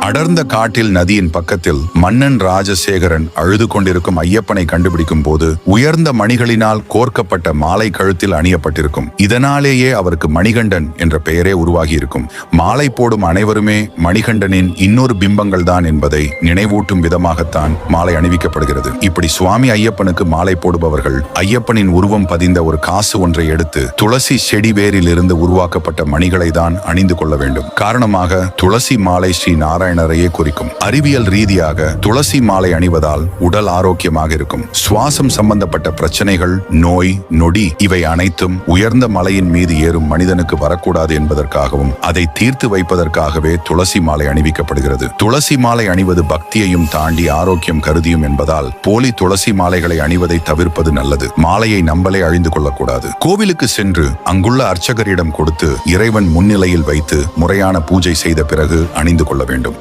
அடர்ந்த காட்டில் நதியின் பக்கத்தில் மன்னன் ராஜசேகரன் அழுது கொண்டிருக்கும் ஐயப்பனை கண்டுபிடிக்கும் போது உயர்ந்த மணிகளினால் கோர்க்கப்பட்ட மாலை கழுத்தில் அணியப்பட்டிருக்கும். இதனாலேயே அவருக்கு மணிகண்டன் என்ற பெயரே உருவாகி இருக்கும். மாலை போடும் அனைவருமே மணிகண்டனின் இன்னொரு பிம்பங்கள் தான் என்பதை நினைவூட்டும் விதமாகத்தான் மாலை அணிவிக்கப்படுகிறது. இப்படி சுவாமி ஐயப்பனுக்கு மாலை போடுபவர்கள் ஐயப்பனின் உருவம் பதிந்த ஒரு காசு ஒன்றை எடுத்து துளசி செடி வேரில் இருந்து உருவாக்கப்பட்ட மணிகளை தான் அணிந்து கொள்ள வேண்டும். காரணமாக துளசி மாலை ஸ்ரீ நாராயணரையே குறிக்கும். அறிவியல் ரீதியாக துளசி மாலை அணிவதால் உடல் ஆரோக்கியமாக இருக்கும். சுவாசம் சம்பந்தப்பட்ட பிரச்சனைகள், நோய் நொடி இவை அனைத்தும் உயர்ந்த மலையின் மீது ஏறும் மனிதனுக்கு வரக்கூடாது என்பதற்காகவும் அதை தீர்த்து வைப்பதற்காகவே துளசி மாலை அணிவிக்கப்படுகிறது. துளசி மாலை அணிவது பக்தியையும் தாண்டி ஆரோக்கியம் கருதியும் என்பதால் போலி துளசி மாலைகளை அணிவதை தவிர்ப்பது நல்லது. மாலையை நம்பலே அழிந்து கொள்ளக்கூடாது. கோவிலுக்கு சென்று அங்குள்ள அர்ச்சகரிடம் கொடுத்து இறைவன் முன்னிலையில் வைத்து முறையான பூஜை செய்த பிறகு அணிந்து கொள்ள வேண்டும்.